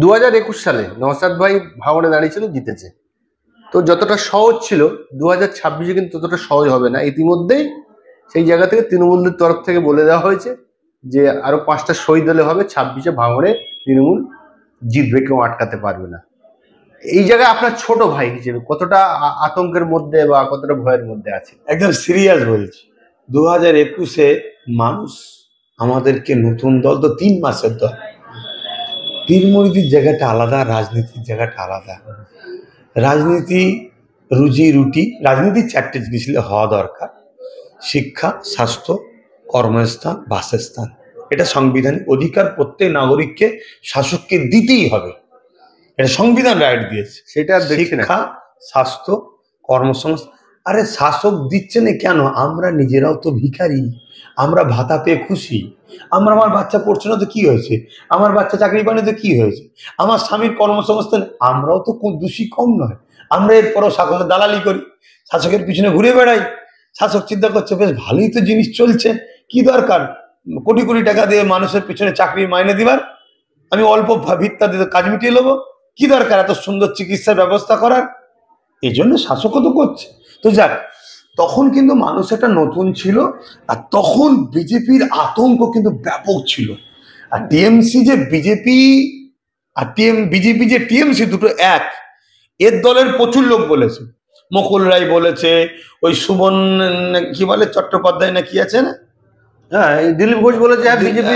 2021 সালে নওশাদ ভাই ভাঙড়ে দাঁড়িয়েছিল, জিতেছে। তো যতটা সহজ ছিল 2026-এ কিন্তু ততটা সহজ হবে না। ইতিমধ্যেই সেই জায়গা থেকে তৃণমূলের তরফ থেকে বলে দেওয়া হয়েছে যে আরো 5টা শহীদ হলে হবে, 26-এ ভাঙড়ে তৃণমূল জিতবে, কেউ আটকাতে পারবে না। এই জায়গায় আপনার ছোট ভাই হিসেবে কতটা আতঙ্কের মধ্যে বা কতটা ভয়ের মধ্যে আছে? একদম সিরিয়াস বলছি। 2021-এ মানুষ আমাদেরকে নতুন দল, তো 3 মাসের দল। পীরমরিদির জায়গাটা আলাদা, রাজনীতির জায়গাটা আলাদা। রাজনীতি রুজি রুটি, রাজনীতির 4টে জিনিস হওয়া দরকার: শিক্ষা, স্বাস্থ্য, কর্মস্থান, বাসস্থান। এটা সাংবিধানিক অধিকার, প্রত্যেক নাগরিককে শাসককে দিতেই হবে। এটা সংবিধান রাইট দিয়েছে। সেটা শিক্ষা, স্বাস্থ্য, কর্মসংস্থান। আরে শাসক দিচ্ছে না কেন? আমরা নিজেরাও তো ভিখারি। আমরা ভাতা পেয়ে খুশি। আমার বাচ্চা পড়ছে না তো কি হয়েছে? আমার বাচ্চা চাকরি পায়নি তো কি হয়েছে? আমার স্বামীর কর্মসংস্থান, আমরাও তো দোষী কম নয়। আমরা এরপরও শাসকের দালালি করি, শাসকের পিছনে ঘুরে বেড়াই। শাসক চিন্তা করছে বেশ ভালোই তো জিনিস চলছে, কি দরকার কোটি কোটি টাকা দিয়ে মানুষের পিছনে চাকরির মাইনে দিবার? আমি অল্প ভিত্তা দিয়ে কাজ মিটিয়ে নেবো। কি দরকার এত সুন্দর চিকিৎসার ব্যবস্থা করার? এই জন্য শাসকও তো করছে। তো যাক, তখন কিন্তু মানুষ একটা নতুন ছিল, আর তখন বিজেপির আতঙ্ক কিন্তু ব্যাপক ছিল। আর টিএমসি যে বিজেপি আর বিজেপি যে টিএমসি দুটো এক, এর দলের প্রচুর লোক বলেছে। মুকুল রায় বলেছে, ওই সুমন কি বলে চট্টোপাধ্যায় না কি আছে না, হ্যাঁ, দিলীপ ঘোষ বলেছে বিজেপি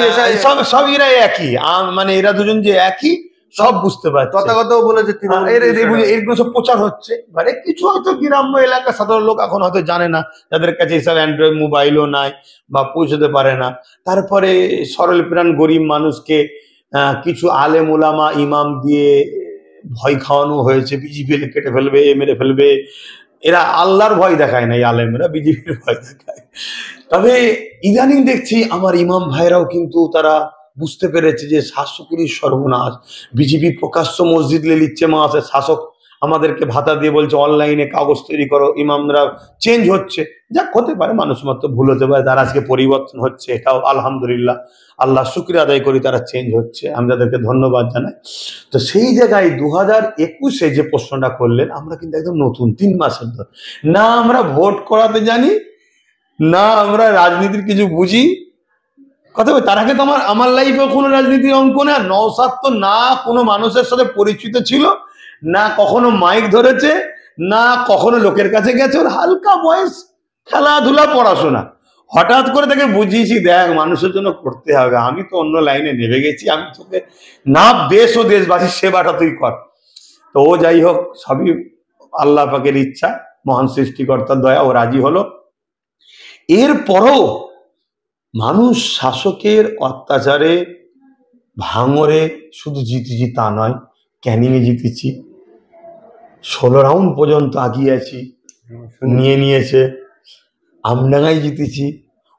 সব এরা একই, মানে এরা দুজন যে একই সব বুঝতে পারছে। তথাগত বলেছে এগুলো সব প্রচার হচ্ছে। মানে কিছু হয়তো গ্রাম্য এলাকা সাধারণ লোক এখন হয়তো জানে না, যাদের কাছে এইসব অ্যান্ড্রয়েড মোবাইলও নাই বা পৌঁছতে পারে না। তারপরে সরল প্রাণ গরিব মানুষকে কিছু আলেম ওলামা ইমাম দিয়ে ভয় খাওয়ানো হয়েছে, বিজেপি কেটে ফেলবে, মেরে ফেলবে। এরা আল্লাহর ভয় দেখায় না, এই আলেমরা বিজেপির ভয় দেখায়। তবে ইদানিং দেখছি আমার ইমাম ভাইরাও কিন্তু তারা বুঝতে পেরেছে যে শাসকেরই সর্বনাশ। বিজেপি প্রকাশ্য মসজিদ লিচ্ছে মাসে, শাসক আমাদেরকে ভাতা দিয়ে বলছে অনলাইনে কাগজ তৈরি করো। ইমামরা চেঞ্জ হচ্ছে, যা হতে পারে, মানুষ মাত্র ভুল হতে পারে, তারা আজকে পরিবর্তন হচ্ছে, এটাও আলহামদুলিল্লাহ, আল্লাহ শুকরিয়া আদায় করি, তারা চেঞ্জ হচ্ছে, আমি তাদেরকে ধন্যবাদ জানাই। তো সেই জায়গায় 2021-এ যে প্রশ্নটা করলেন, আমরা কিন্তু একদম নতুন 3 মাসের দল। না আমরা ভোট করাতে জানি, না আমরা রাজনীতির কিছু বুঝি। কথা বলি, তার আগে তো আমার লাইফে কোনো রাজনীতির অঙ্ক না। নওশাদ তো না কোনো মানুষের সাথে পরিচিত ছিল, না কখনো মাইক ধরেছে, না কখনো লোকের কাছে গেছে। ওর হালকা বয়স, খেলাধুলা, পড়াশোনা। হঠাৎ করে তাকে বুঝিয়েছি, দেখ মানুষের জন্য করতে হবে, আমি তো অন্য লাইনে নেমে গেছি, আমি তোকে না দেশ ও দেশবাসীর সেবাটা তুই কর। তো ও যাই হোক, সবই আল্লাহ পাকের ইচ্ছা, মহান সৃষ্টিকর্তার দয়া, ও রাজি হলো। এরপরও মানুষ শাসকের অত্যাচারে ভাঙরে শুধু জিতেছি তা নয়, ক্যানিংয়ে জিতেছি, 16 রাউন্ড পর্যন্ত আগিয়েছি, নিয়ে নিয়েছে। আমডাঙ্গায় জিতেছি,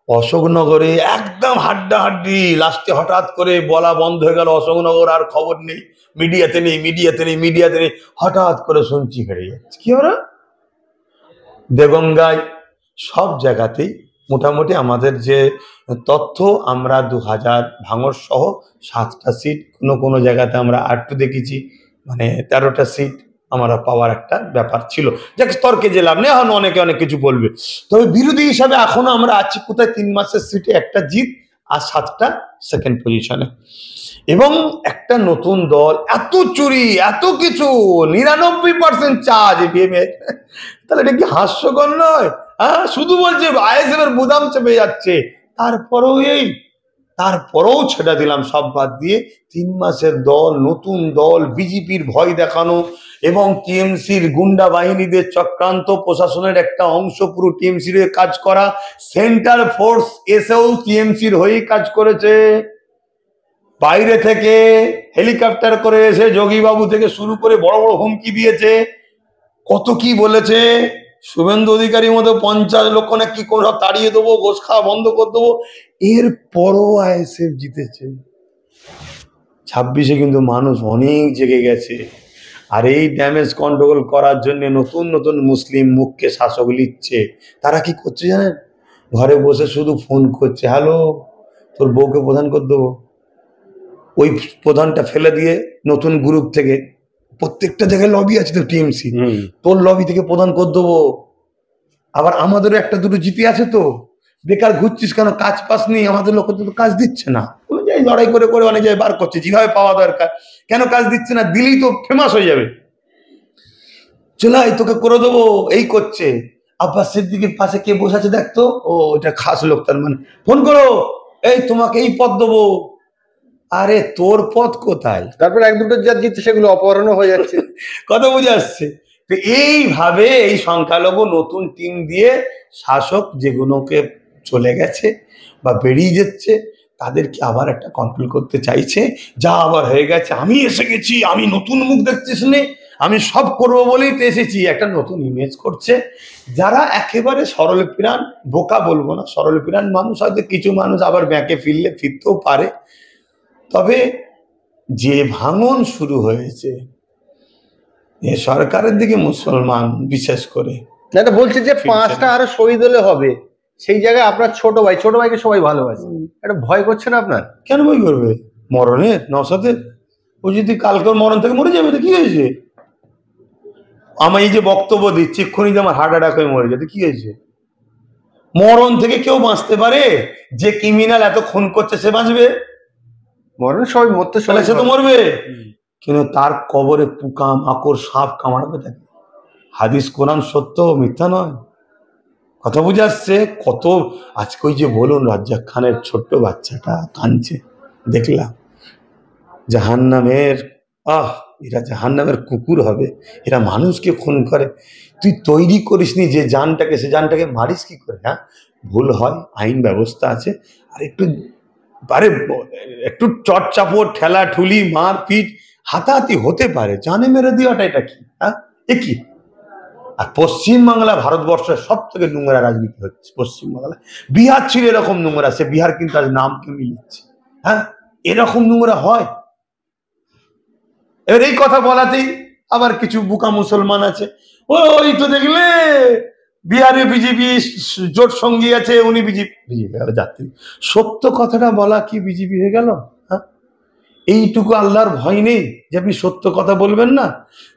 অশোকনগরে একদম হাড্ডাহাড্ডি, লাস্টে হঠাৎ করে বলা বন্ধ হয়ে গেল, অশোকনগর আর খবর নেই, মিডিয়াতে নেই, হঠাৎ করে শুনছি হেরে যাচ্ছে। কি ওরা দেগঙ্গায়, সব জায়গাতেই মোটামুটি আমাদের যে তথ্য, আমরা 2000 ভাঙড় সহ 7টা সিট, কোনো জায়গাতে আমরা 8 দেখেছি, মানে 13টা সিট আমরা পাওয়ার একটা ব্যাপার ছিল। যাকে তর্কে যে লাভ নেই, এখন অনেকে অনেক কিছু বলবে। তবে বিরোধী হিসাবে এখনো আমরা আছি কোথায়, 3 মাসের সিটে একটা জিত আর 7টা সেকেন্ড পজিশনে। এবং একটা নতুন দল, এত চুরি, এত কিছু, 99% চার্জ, তাহলে এটা কি হাস্যকর নয়? হ্যাঁ, শুধু বলছে আইএসএফ এর বুদাম চেপে যাচ্ছে, তারপরেও ছেড়ে দিলাম সব বাদ দিয়ে। 3 মাসের দল, নতুন দল, বিজেপির ভয় দেখানো এবং টিএমসির গুন্ডা বাহিনীদের চক্রান্ত, প্রশাসনের একটা অংশ পুরো টিএমসির হয়ে কাজ করা, সেন্ট্রাল ফোর্স এসেও টিএমসির হয়েই কাজ করেছে। বাইরে থেকে হেলিকপ্টার করে এসে যোগীবাবু থেকে শুরু করে বড় বড় হুমকি দিয়েছে, কত কি বলেছে। শুভেন্দু অধিকারীর মতো 50 লক্ষ না কি করে তাড়িয়ে দেবো, ঘোষ খাওয়া বন্ধ করে দেবো। এরপরও আইএসএফ জিতেছে। 26-এ কিন্তু মানুষ অনেক জেগে গেছে। আর এই ড্যামেজ কন্ট্রোল করার জন্য নতুন নতুন মুসলিম মুখকে শাসক লিখছে। তারা কি করছে জানেন? ঘরে বসে শুধু ফোন করছে, হ্যালো তোর বউকে প্রধান করে দেবো, ওই প্রধানটা ফেলে দিয়ে নতুন গ্রুপ থেকে প্রত্যেকটা জায়গায় লবি আছে তো টিএমসি, তোর লবি থেকে প্রধান করে দেবো। আবার আমাদেরও একটা দুটো জিতে আছে তো, বেকার ঘুরছিস কেন, কাজ পাস নেই, আমাদের লোক তো কাজ দিচ্ছে না, যাই লড়াই করে করে অনেক জায়গায় বার করছে, যেভাবে পাওয়া দরকার, কেন কাজ দিচ্ছে না, দিলেই তো ফেমাস হয়ে যাবে, চলাই তোকে করে দেবো, এই করছে। আব্বাস সিদ্দিকীর পাশে কে বসে আছে দেখতো, ও এটা খাস লোক, তার মানে ফোন করো, এই তোমাকে এই পদ দেবো। আরে তোর পদ কোথায়? তারপর এক দুটো যা জিতছে সেগুলো অপহরণও হয়ে যাচ্ছে। কথা বুঝে আসছে। তো এইভাবে এই সংখ্যালঘু নতুন টিম দিয়ে শাসক যেগুলোকে চলে গেছে বা বেরিয়ে যাচ্ছে তাদেরকে আবার একটা কন্ট্রোল করতে চাইছে, যা আবার হয়ে গেছে, আমি এসে গেছি, আমি নতুন মুখ দেখতেছি না, আমি সব করবো বলেই তো এসেছি, একটা নতুন ইমেজ করছে। যারা একেবারে সরল প্রাণ, বোকা বলবো না, সরল প্রাণ মানুষ, হয়তো কিছু মানুষ আবার ব্যাকে ফিরলে ফিরতেও পারে, তবে যে ভাঙন শুরু হয়েছে এ সরকারের দিকে মুসলমান বিশেষ করে, এটা বলছে যে 5টা আরো শহীদ হলে হবে, সেই জায়গায় আপনার ছোট ভাইকে সবাই ভালোবাসে, এটা ভয় করছে না আপনার? কেন ভয় করবে? মরণের, নওশাদের, ও যদি কালকে মরণ থেকে মরে যাবে তো কি হয়েছে? আমি এই যে বক্তব্য দিচ্ছি এক্ষুনি যে আমার হার্ট অ্যাটাক হয়ে মরে যেতে কি হয়েছে? মরণ থেকে কেউ বাঁচতে পারে? যে ক্রিমিনাল এত খুন করছে সে বাঁচবে? মরণ সবাই মরতে, সে তো মরবে, কিন্তু তার কবরে পোকা মাকড় সাপ কামড়াবে তাকে। হাদিস কোরআন সত্য, মিথ্যা নয়, কথা বুঝে আসছে। কত আজকে ওই যে বলুন রাজ্জাক খানের ছোট্ট বাচ্চাটা কাঁদছে, দেখলাম জাহান্নামের, এরা জাহান্নামের কুকুর হবে, এরা মানুষকে খুন করে, তুই তৈরি করিসনি যে জানটাকে, সে জানটাকে মারিস কি করে? হ্যাঁ, ভুল হয়, আইন ব্যবস্থা আছে, আর একটু চটচাপড়, ঠেলা ঠুলি, মার পিট, হাতাহাতি হতে পারে, জানে মেরে দেওয়াটা এটা কি? হ্যাঁ, এ কি? আর পশ্চিমবাংলা ভারতবর্ষের সব থেকে নোংরা রাজনীতি হচ্ছে পশ্চিমবাংলা। বিহার ছিল এরকম নোংরা, সে বিহার কিন্তু আজ নামকে মিলিয়েছে। হ্যাঁ, এরকম নোংরা হয়? এবার এই কথা বলাতেই আবার কিছু বোকা মুসলমান আছে, ওই তো দেখলে বিহারে বিজেপি জোট সঙ্গী আছে, উনি বিজেপি যাত্রী। সত্য কথাটা বলা কি বিজেপি হয়ে গেল? হ্যাঁ, এইটুকু আল্লাহর ভয় নেই যে আপনি সত্য কথা বলবেন না?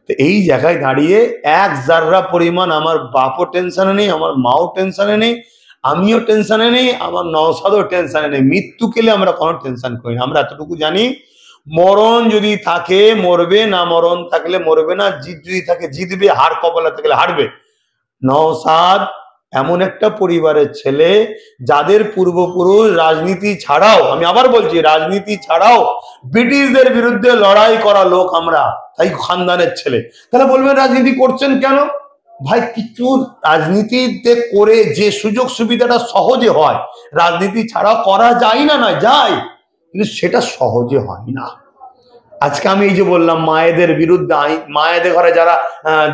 তো এই জায়গায় দাঁড়িয়ে এক জাররা পরিমাণ আমার বাপও টেনশনে নেই, আমার মাও টেনশনে নেই, আমিও টেনশনে নেই, আমার নওশাদও টেনশনে নেই। মৃত্যু কেলে আমরা কোনো টেনশন করি না, আমরা এতটুকু জানি মরণ যদি থাকে মরবে, না মরণ থাকলে মরবে না, জিত যদি থাকে জিতবে, হার কপালে থাকলে হারবে। নওশাদ এমন একটা পরিবারের ছেলে যাদের পূর্বপুরুষ রাজনীতি ছাড়াও, আমি আবার বলছি, রাজনীতি ছাড়াও ব্রিটিশদের বিরুদ্ধে লড়াই করা লোক আমরা, তাই খানদানের ছেলে। তাহলে বলবেন রাজনীতি করছেন কেন? ভাই, কিছু রাজনীতিতে করে যে সুযোগ সুবিধাটা সহজে হয়, রাজনীতি ছাড়াও করা যায় না, নয় যায়, কিন্তু সেটা সহজে হয় না। আজকে আমি এই যে বললাম মায়েদের বিরুদ্ধে আইন, মায়েদের ঘরে যারা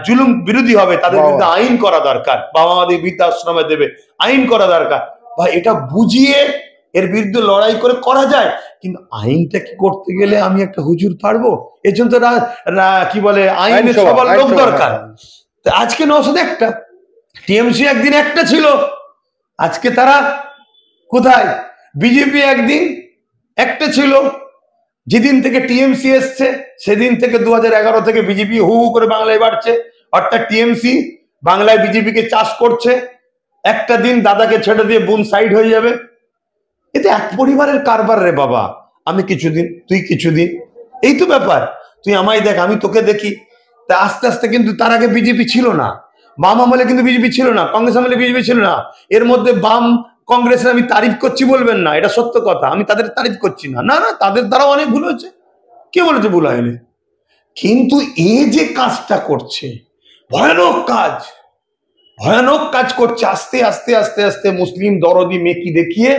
জুলুম বিরোধী হবে তাদের বিরুদ্ধে আইন করা দরকার, বাবা মাদের বৃদ্ধাশ্রমে দেবে, আইন করা দরকার। ভাই, এটা বুঝিয়ে এর বিরুদ্ধে লড়াই করে করা যায়, কিন্তু আইনটা কি করতে গেলে আমি একটা হুজুর পারবো? এর জন্য তো কি বলে আইনের সবার লোক দরকার। আজকে নওশাদ একটা, টিএমসি একদিন একটা ছিল, আজকে তারা কোথায়? বিজেপি একদিন একটা ছিল, যেদিন থেকে টিএমসি এসছে সেদিন থেকে 2011 থেকে বিজেপি হু হু করে বাংলায় বাড়ছে, অর্থাৎ টিএমসি বাংলায় বিজেপিকে চাষ করছে। একটা দিন দাদাকে ছেড়ে দিয়ে বোন সাইড হয়ে যাবে, এতে এক পরিবারের কারবার রে বাবা। আমি কিছুদিন, তুই কিছুদিন, এই তো ব্যাপার। তুই আমায় দেখ, আমি তোকে দেখি। তা আস্তে আস্তে কিন্তু তার আগে বিজেপি ছিল না, বাম আমলে কিন্তু বিজেপি ছিল না, কংগ্রেস আমলে বিজেপি ছিল না। এর মধ্যে বাম কংগ্রেসের আমি তারিফ করছি বলবেন না, এটা সত্য কথা, আমি তাদের তারিফ করছি না, না না, তাদের দ্বারাও অনেক ভুল হয়েছে, কে বলেছে ভুল হয়নি? কিন্তু এ যে কাজটা করছে, ভয়ানক কাজ, ভয়ানক কাজ করছে, আস্তে আস্তে আস্তে আস্তে মুসলিম দরদি মেকি দেখিয়ে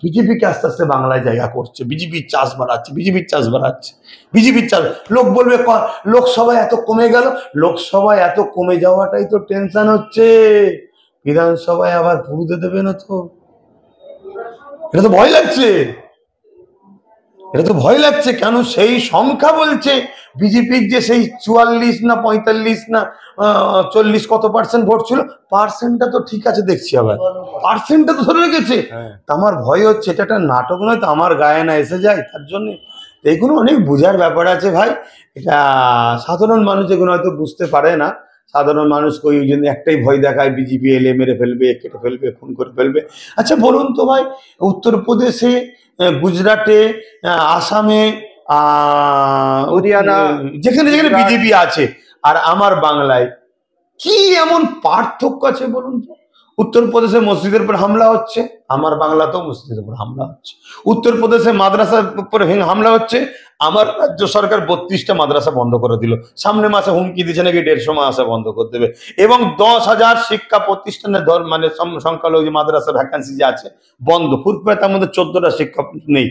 বিজেপিকে আস্তে আস্তে বাংলায় জায়গা করছে, বিজেপির চাষ বাড়াচ্ছে, বিজেপির চাষ বাড়াচ্ছে, বিজেপির চাষ। লোক বলবে লোকসভায় এত কমে গেল, লোকসভায় এত কমে যাওয়াটাই তো টেনশন হচ্ছে, বিধানসভায় আবার পুরুতে দেবে না তো, এটা তো ভয় লাগছে, এটা তো ভয় লাগছে। কেন? সেই সংখ্যা বলছে বিজেপির যে সেই 44 না 45 না 40 কত পার্সেন্ট ভোট ছিল, পার্সেন্টটা তো ঠিক আছে দেখছি, আবার পার্সেন্টটা তো ধরে রেখেছে। আমার ভয় হচ্ছে এটা একটা নাটক নয় তো, আমার গায়ে না এসে যায়, তার জন্য এইগুলো অনেক বোঝার ব্যাপার আছে ভাই। এটা সাধারণ মানুষ এগুলো হয়তো বুঝতে পারে না। সাধারণ মানুষকে ওই জন্য একটাই ভয় দেখায়, বিজেপি এলে মেরে ফেলবে, কেটে ফেলবে, খুন করে ফেলবে। আচ্ছা বলুন তো ভাই, উত্তরপ্রদেশে, গুজরাটে, আসামে, হরিয়ানা, যেখানে যেখানে গুজরাট, বিজেপি আছে, আর আমার বাংলায় কি এমন পার্থক্য আছে বলুন তো? উত্তরপ্রদেশে মসজিদের উপর হামলা হচ্ছে, আমার বাংলাতেও মসজিদের উপর হামলা হচ্ছে। উত্তরপ্রদেশে মাদ্রাসার উপর হামলা হচ্ছে, আমার রাজ্য সরকার 32টা মাদ্রাসা বন্ধ করে দিল। সামনে মাসে হুমকি দিচ্ছে নাকি 150 মাদ্রাসা বন্ধ করে দেবে, এবং 10,000 শিক্ষা প্রতিষ্ঠানের মানে সংখ্যালঘু মাদ্রাসা ভ্যাকান্সি যে আছে বন্ধ। ফুরপুরে তার মধ্যে 14টা শিক্ষক নেই,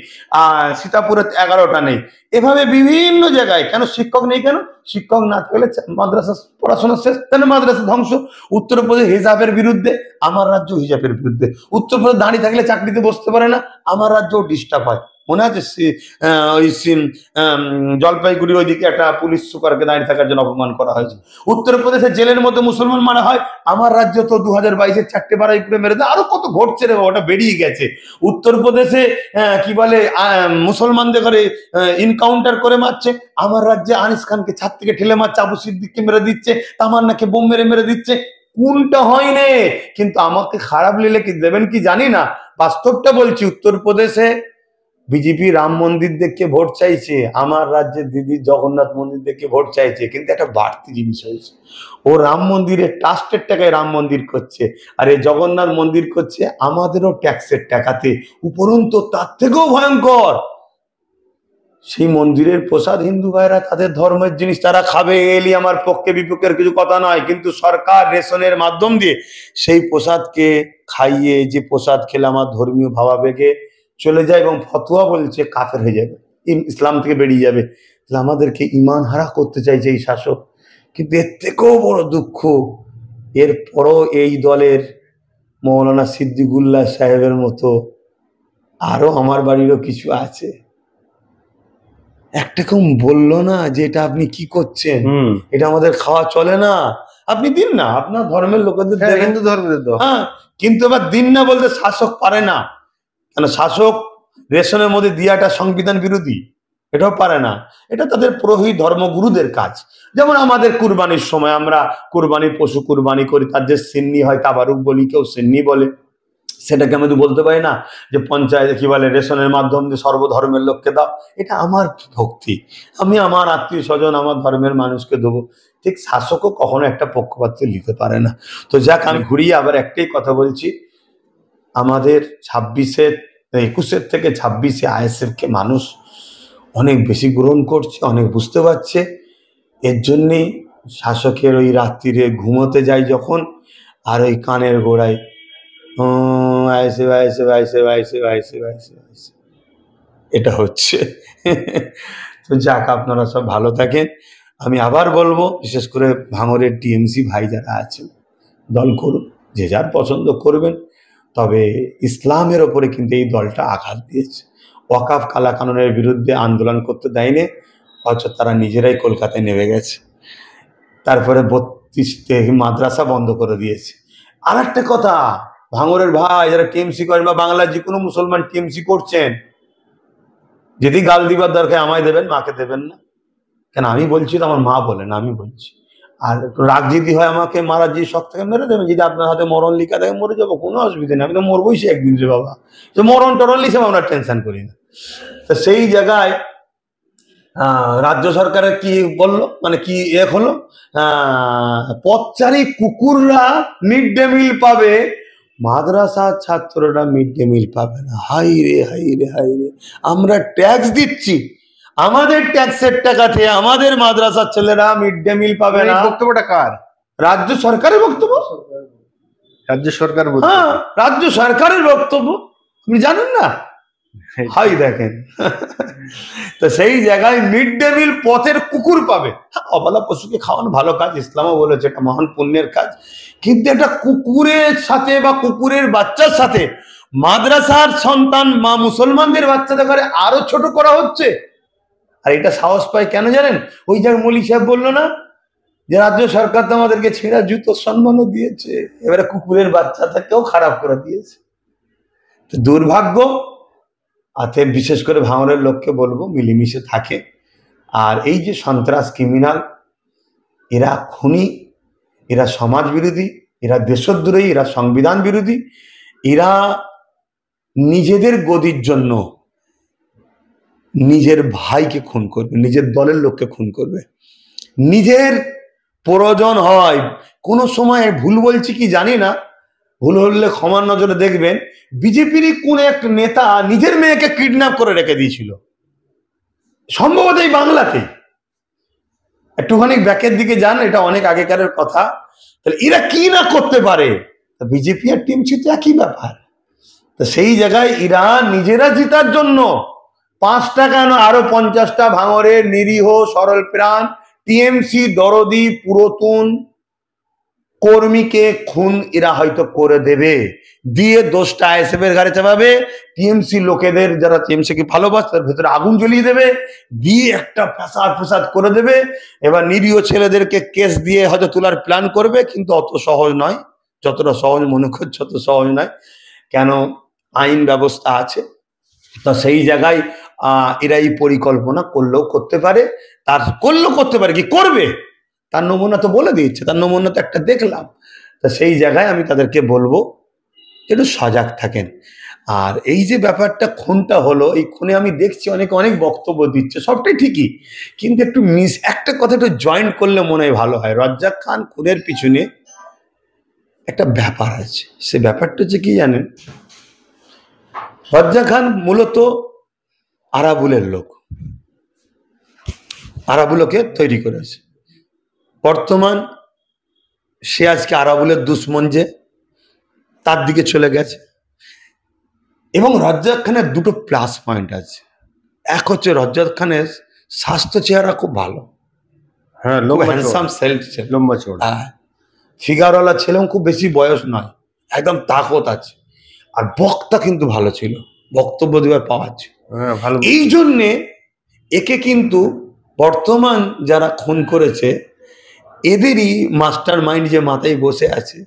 সীতাপুরে 11টা নেই। এভাবে বিভিন্ন জায়গায় কেন শিক্ষক নেই? কেন শিক্ষক না থাকলে মাদ্রাসা পড়াশোনা শেষ, কেন মাদ্রাসা ধ্বংস। উত্তরপ্রদেশ হিজাবের বিরুদ্ধে, আমার রাজ্য হিজাবের বিরুদ্ধে। উত্তরপ্রদেশ দাঁড়িয়ে থাকলে চাকরিতে বসতে পারে না, আমার রাজ্য ডিস্টার্ব হয়। মনে আছে ওই জলপাইগুড়ি ওইদিকে একটা পুলিশ সুপারকে দাঁড়িয়ে থাকার জন্য অপমান করা হয়েছে। উত্তরপ্রদেশে জেলের মধ্যে মুসলমান মারা হয়, আমার রাজ্য তো 2022-এর 4টে বাড়াইপুরে মেরে দেয়। আরো কত ঘটছে রে, ওটা বেরিয়ে গেছে। উত্তরপ্রদেশে কি বলে মুসলমানদের করে ইনকাউন্টার করে মারছে, আমার রাজ্যে আনিস খানকে ছাদ থেকে ঠেলে মারছে, আবু সিদ্দিককে মেরে দিচ্ছে, তামান্নাকে বোম মেরে মেরে দিচ্ছে। কোনটা হয়নি? কিন্তু আমাকে খারাপ লিলে কি দেবেন কি জানি না, বাস্তবটা বলছি। উত্তরপ্রদেশে বিজেপি রাম মন্দির দেখে ভোট চাইছে, আমার রাজ্যের দিদি জগন্নাথ মন্দির দেখে ভোট চাইছে। কিন্তু একটা বাড়তি জিনিস হয়েছে, ও রাম মন্দিরের ট্রাস্টের টাকায় রাম মন্দির করছে, আর এই জগন্নাথ মন্দির করছে আমাদেরও ট্যাক্সের টাকাতে। উপরন্তু তার থেকেও ভয়ঙ্কর, সেই মন্দিরের প্রসাদ হিন্দু ভাইরা তাদের ধর্মের জিনিস তারা খাবে, এলি আমার পক্ষে বিপক্ষের কিছু কথা নয়, কিন্তু সরকার রেশনের মাধ্যম দিয়ে সেই প্রসাদকে খাইয়ে, যে প্রসাদ খেলে আমার ধর্মীয় ভাবাবেগে চলে যায় এবং ফতোয়া বলছে কাফের হয়ে যাবে, ইসলাম থেকে বেরিয়ে যাবে। তাহলে আমাদেরকে ইমান হারা করতে চাইছে এই শাসক। কিন্তু এর থেকেও বড় দুঃখ, এরপরও এই দলের মৌলানা সিদ্দিকুল্লাহ সাহেবের মতো আরো আমার বাড়িরও কিছু আছে, একটা কেউ বললো না যে এটা আপনি কি করছেন, এটা আমাদের খাওয়া চলে না, আপনি দিন না, আপনার ধর্মের লোকেদের দেবেন, হিন্দু ধর্মের দাও। হ্যাঁ, কিন্তু এবার দিন না বলতে শাসক পারে না, কেন শাসক রেশনের মধ্যে দিয়াটা সংবিধান বিরোধী, এটাও পারে না। এটা তাদের পুরোহিত ধর্মগুরুদের কাজ। যেমন আমাদের কুরবানির সময় আমরা কুরবানির পশু কুরবানি করি, তার যে সিন্নি হয় তাবারুক বলি, কেউ সিন্নি বলে, সেটাকে আমি তো বলতে পারি না যে পঞ্চায়েতে কি বলে রেশনের মাধ্যম দিয়ে সর্বধর্মের লোককে দাও। এটা আমার ভক্তি, আমি আমার আত্মীয় স্বজন আমার ধর্মের মানুষকে দেবো। ঠিক শাসকও কখনো একটা পক্ষপাত নিতে পারে না। তো যাক, আমি ঘুরিয়ে আবার একটাই কথা বলছি, আমাদের 21-এর থেকে 26-এ ISF কে মানুষ অনেক বেশি গ্রহণ করছে, অনেক বুঝতে পারছে। এর জন্যেই শাসকের ওই রাত্রিরে ঘুমোতে যায় যখন, আর ওই কানের গোড়ায় এটা হচ্ছে। তো যাক, আপনারা সব ভালো থাকেন। আমি আবার বলবো, বিশেষ করে ভাঙড়ের টিএমসি ভাই যারা আছেন, দল করুন, যে যার পছন্দ করবেন, তবে ইসলামের ওপরে কিন্তু এই দলটা আঘাত দিয়েছে। ওয়াকাফ কালা কানুনের বিরুদ্ধে আন্দোলন করতে দেয়নি, অথচ তারা নিজেরাই কলকাতায় নেমে গেছে। তারপরে 32টি মাদ্রাসা বন্ধ করে দিয়েছে। আর একটা কথা, ভাঙড়ের ভাই যারা টিএমসি করেন বা বাংলার যে কোনো মুসলমান টিএমসি করছেন, যদি গাল দিবার দরকার আমায় দেবেন, মাকে দেবেন না। কেন আমি বলছি তো, আমার মা বলেন, আমি বলছি। আর রাগ যদি হয় আমাকে মারার যে শখ থেকে মেরে দেবেন, যদি আপনার হাতে মরণ লিখা থাকে মরে যাবো, কোনো অসুবিধা নেই, আমি তো মরবোই সে একদিন রে বাবা, যে মরণ টরণ লিখে আমরা টেনশন করি না। তো সেই জায়গায় রাজ্য সরকারের কি বললো, মানে কি হলো, পথচারী কুকুররা মিড ডে মিল পাবে, মাদ্রাসার ছাত্ররা মিড ডে মিল পাবে না। হাই রে হাই রে হাই রে, আমরা ট্যাক্স দিচ্ছি, আমাদের ট্যাক্সের টাকাতে আমাদের মাদ্রাসার ছেলেরা মিড ডে মিল পাবে না। বক্তব্যটা কার? রাজ্য সরকারের বক্তব্য। রাজ্য সরকার, হ্যাঁ, রাজ্য সরকারের বক্তব্য, আপনি জানেন না? হাই দেখেন। তো সেই জায়গায় মিড ডে মিল পথের কুকুর পাবে। অবলা পশুকে খাওয়ানো ভালো কাজ, ইসলামও বলেছে এটা মহান পুণ্যের কাজ, কিন্তু এটা কুকুরের সাথে বা কুকুরের বাচ্চার সাথে মাদ্রাসার সন্তান মা মুসলমানদের বাচ্চাদের করে আরো ছোট করা হচ্ছে। আর এটা সাহস পায় কেন জানেন? ওই জায়গায় মৌলী সাহেব বললো না যে রাজ্য সরকার তো আমাদেরকে ছেঁড়া জুতো সম্মানও দিয়েছে, এবারে কুকুরের বাচ্চাটাকেও খারাপ করে দিয়েছে। দুর্ভাগ্য, অতএব বিশেষ করে ভাঙড়ের লোককে বলবো মিলেমিশে থাকে। আর এই যে সন্ত্রাস ক্রিমিনাল, এরা খুনি, এরা সমাজ বিরোধী, এরা দেশদ্রোহী, এরা সংবিধান বিরোধী, এরা নিজেদের গদির জন্য নিজের ভাইকে খুন করবে, নিজের দলের লোককে খুন করবে, নিজের প্রয়োজন হয়। কোনো সময় ভুল বলছি কি জানি না, ভুল হলে ক্ষমার নজরে দেখবেন, বিজেপির কোন এক নেতা নিজের মেয়েকে কিডন্যাপ করে রেখে দিয়েছিল, সম্ভবত এই বাংলাতেই। একটুখানি ব্যাকের দিকে যান, এটা অনেক আগেকারের কথা। তাহলে এরা কি না করতে পারে, বিজেপি আর টিএমসি তো একই ব্যাপার। তো সেই জায়গায় এরা নিজেরা জিতার জন্য 5 টাকা না আরো 50টা ভাঙরের নিরীহ সরল প্রাণ টিএমসি দরদি পুরাতন কর্মীকে খুন এরা হয়তো করে দেবে, দিয়ে দোষটা আইএসএফ এর ঘাড়ে চাপাবে। টিএমসি লোকেদের যারা টিএমসি কে ভালোবাসে তার ভেতরে আগুন জ্বলিয়ে দেবে, দিয়ে একটা ফ্যাসাদ করে দেবে। এবার নিরীহ ছেলেদেরকে কেস দিয়ে হয়তো তোলার প্ল্যান করবে, কিন্তু অত সহজ নয়, যতটা সহজ মনে করছে অত সহজ নয়। কেন, আইন ব্যবস্থা আছে। তো সেই জায়গায় এরা এই পরিকল্পনা করলেও করতে পারে, করতে পারে কি করবে, তার নমুনা তো বলে দিচ্ছে, তার নমুনা তো একটা দেখলাম। তা সেই জায়গায় আমি তাদেরকে বলবো একটু সজাগ থাকেন। আর এই যে ব্যাপারটা খুনটা হলো, এই খুনে আমি দেখছি অনেকে অনেক বক্তব্য দিচ্ছে, সবটাই ঠিকই, কিন্তু একটু একটা কথা একটু জয়েন্ট করলে মনে হয় ভালো হয়। রাজ্জাক খান খুনের পিছনে একটা ব্যাপার আছে, সে ব্যাপারটা হচ্ছে কি জানেন, রাজ্জাক খান মূলত আরাবুলের লোক, আরাবুলকে তৈরি করেছে। বর্তমান সে আজকে আরাবুলের দুশ্মন, যে তার দিকে চলে গেছে। এবং রাজ্জাক খানের দুটো প্লাস পয়েন্ট আছে। এক হচ্ছে রাজ্জাক খানের স্বাস্থ্য চেহারা খুব ভালো, হ্যাঁ, লম্বা চওড়া, ফিগারওয়ালা ছেলেও খুব বেশি বয়স নয়, একদম তাকত আছে। আর বক্তা কিন্তু ভালো ছিল, বক্তব্য দেওয়ার পাওয়া ছিল। এই জন্যে একে কিন্তু বর্তমান যারা খুন করেছে এদেরই মাস্টার মাইন্ড যে মাথায় বসে আছে,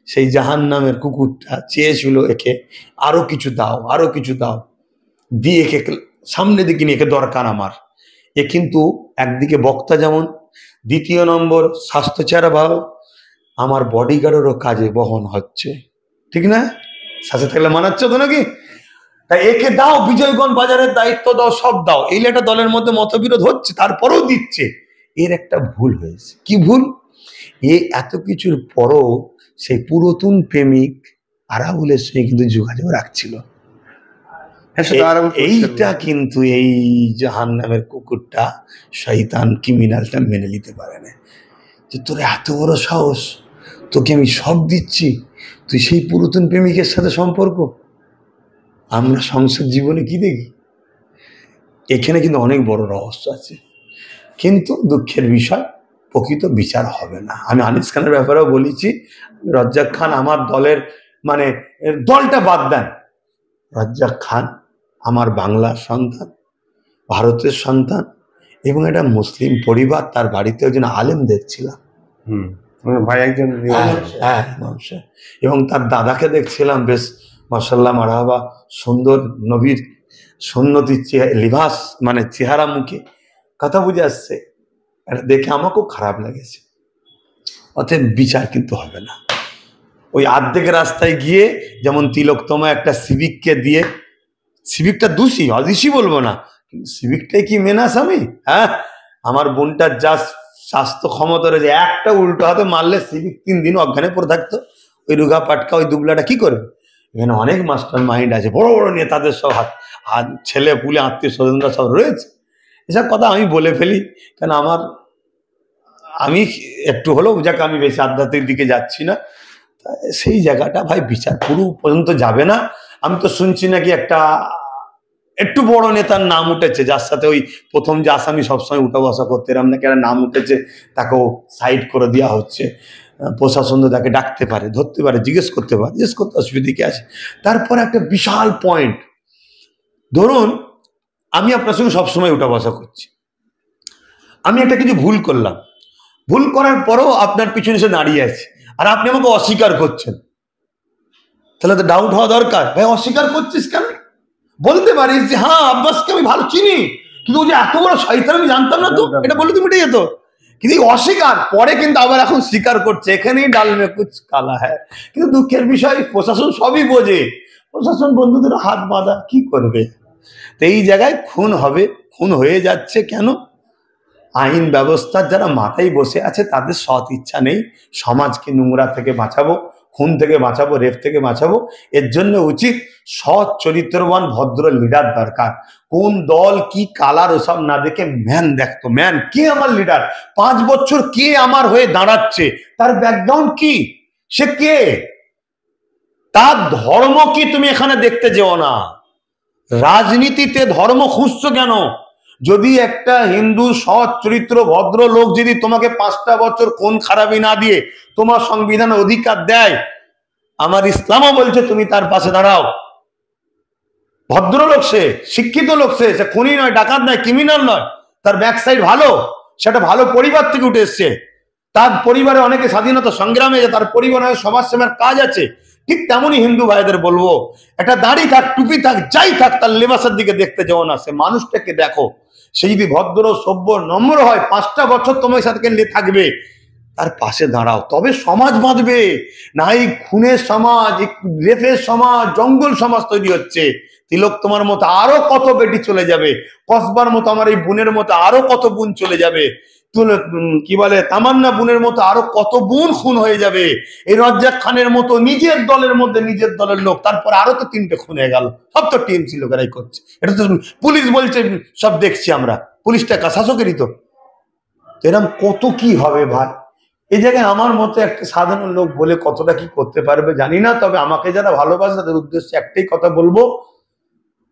সেই জাহান্নামের কুকুরটা চেয়েছিল একে আরো কিছু দাও, আরো কিছু দাও, দিয়ে একে সামনে দিকে নিয়ে, একে দরকার আমার। এ কিন্তু একদিকে বক্তা যেমন, দ্বিতীয় নম্বর স্বাস্থ্য চেহারা ভালো, আমার বডিগার্ডেরও কাজে বহন হচ্ছে, ঠিক না? সাথে থাকলে মানাচ্ছে তো নাকি? তাই একে দাও, বিজয়গঞ্জ বাজারের দায়িত্ব দাও, সব দাও। এই একটা দলের মধ্যে মতবিরোধ হচ্ছে, তারপরেও দিচ্ছে। এর একটা ভুল হয়েছে। কি ভুল? এ এত কিছুর পরও সেই পুরাতন প্রেমিক আরাবুলের সঙ্গে কিন্তু যোগাযোগ রাখছিল। এইটা কিন্তু এই জাহান্নামের কুকুরটা, শয়তান ক্রিমিনালটা মেনে নিতে পারে না, যে তোর এত বড় সাহস, তোকে আমি সব দিচ্ছি, তুই সেই পুরাতন প্রেমিকের সাথে সম্পর্ক। আমরা সংসার জীবনে কি দেখি, এখানে কিন্তু অনেক বড় রহস্য আছে। কিন্তু দুঃখের বিষয়, প্রকৃত বিচার হবে না। আমি আনিস খানের ব্যাপারেও বলেছি, রাজ্জাক খান আমার দলের, মানে দলটা বাদ দেন, রাজ্জাক খান আমার বাংলার সন্তান, ভারতের সন্তান, এবং একটা মুসলিম পরিবার, তার বাড়িতে একজন আলেম দেখছিলাম, ভাই একজন, হ্যাঁ, এবং তার দাদাকে দেখছিলাম, বেশ মাশাআল্লাহ মারহাবা, সুন্দর নবীর সুন্নতি লিবাস, মানে চেহারা মুখে, কথা বুঝে আসছে। এটা দেখে আমার খুব খারাপ লেগেছে। অতএব বিচার কিন্তু হবে না। ওই আর্ধেক রাস্তায় গিয়ে যেমন তিলোত্তমা একটা সিভিককে দিয়ে, সিভিকটা দোষী, অদোষী বলবো না, কিন্তু সিভিকটাই কি মেনাস আমি? হ্যাঁ, আমার বোনটার যা স্বাস্থ্য ক্ষমতা রয়েছে, একটা উল্টো হাতে মারলে সিভিক 3 দিন অজ্ঞানে পড়ে থাকতো। ওই রুগা পাটকা ওই দুবলাটা কি করবে? এখানে অনেক মাস্টার মাইন্ড আছে, বড় বড় নেতাদের সব হাত ছেলে পুলে আত্মীয় স্বজনরা সব রয়েছে। এসব কথা আমি বলে ফেলি, কেন আমি একটু হলেও, যাকে আমি বেশি আধ্যাত্মিক দিকে যাচ্ছি না, সেই জায়গাটা ভাই বিচার পুরো পর্যন্ত যাবে না। আমি তো শুনছি নাকি একটা একটু বড় নেতার নাম উঠেছে, যার সাথে ওই প্রথম যে আসামি সবসময় উঠা বসা করতে, এরম নাকি একটা নাম উঠেছে, তাকেও সাইড করে দেওয়া হচ্ছে। প্রশাসন তাকে ডাকতে পারে, ধরতে পারে, জিজ্ঞেস করতে অসুবিধা কি আছে। তারপরে একটা বিশাল পয়েন্ট, ধরুন আমি আপনার সঙ্গে সবসময় উঠা বসা করছি, আমি একটা কিছু ভুল করলাম, ভুল করার পরেও আপনার পিছনে এসে দাঁড়িয়ে আছে, আর আপনি আমাকে অস্বীকার করছেন, তাহলে তো ডাউট হওয়া দরকার, ভাই অস্বীকার করছিস কেন? বলতে পারিস যে হ্যাঁ আব্বাসকে আমি ভালো চিনি, কিন্তু ও যে এত বড় শয়তান আমি জানতাম না, তো এটা বলে তুমি মিটে যেত। কিন্তু অস্বীকার পরে কিন্তু আবার এখন স্বীকার করছে, এখানেই ডাল মে কুছ কালা হ্যায়। কিন্তু দুঃখের বিষয় প্রশাসন সবই বোঝে, প্রশাসন বন্ধুদের হাত বাঁধা কি করবে। তো এই জায়গায় খুন হবে, খুন হয়ে যাচ্ছে কেন? আইন ব্যবস্থার যারা মাথায় বসে আছে তাদের সৎ ইচ্ছা নেই সমাজকে নোংরা থেকে বাঁচাবো, খুন থেকে বাঁচাবো, রেপ থেকে বাঁচাবো। এর জন্য উচিত সৎ চরিত্রবান ভদ্র লিডার দরকার। কোন দল কি কালার ওসব না দেখে ম্যান দেখতো, ম্যান কে আমার লিডার, 5 বছর কে আমার হয়ে দাঁড়াচ্ছে, তার ব্যাকগ্রাউন্ড কি, সে কে, তার ধর্ম কি, তুমি এখানে দেখতে যেও না। রাজনীতিতে ধর্ম খুঁজছো কেন? যদি একটা হিন্দু সৎ চরিত্র ভদ্র লোক যদি তোমাকে 5টা বছর কোন খারাপি না দিয়ে তোমার সংবিধান অধিকার দেয়, আমার ইসলামও বলছে তুমি তার পাশে দাঁড়াও। ভদ্রলোক সে, শিক্ষিত লোক সে খুনি নয়, ডাকাত নয়, ক্রিমিনাল নয়, তার ব্যাক সাইড ভালো, সেটা ভালো পরিবার থেকে উঠে এসছে, তার পরিবারে অনেকে স্বাধীনতা সংগ্রামে, তার পরিবারে সমাজ সেবার কাজ আছে। ঠিক তেমনই হিন্দু ভাইদের বলবো, একটা দাড়ি থাক, টুপি থাক, যাই থাক, তার লেবাসের দিকে দেখতে যাও না, সে মানুষটাকে দেখো। সে যদি ভদ্র সভ্য নম্র হয়, 5টা বছর তোমার সাথে থাকবে, তার পাশে দাঁড়াও, তবে সমাজ বাঁধবে। না এই খুনের সমাজ, রেপের সমাজ, জঙ্গল সমাজ তৈরি হচ্ছে। তিলক তোমার মতো আরো কত বেটি চলে যাবে, কসবার মতো আমার এই বোনের মতো আরো কত বোন চলে যাবে, কি বলে তামান্না বোনের মতো আরো কত বোন খুন হয়ে যাবে। এই রজ্জাক খানের মতো নিজের দলের মধ্যে নিজের দলের লোক, তারপর আরো তো 3টে খুন হয়ে গেল, সব তো টিএমসি লোকেরাই করছে। এটা তো পুলিশ বলছে, সব দেখছি আমরা, পুলিশটা শাসকেরই তো। এরকম কত কি হবে ভাই। এই জায়গায় আমার মতো একটা সাধারণ লোক বলে কতটা কি করতে পারবে জানি না, তবে আমাকে যারা ভালোবাসে তাদের উদ্দেশ্যে একটাই কথা বলবো,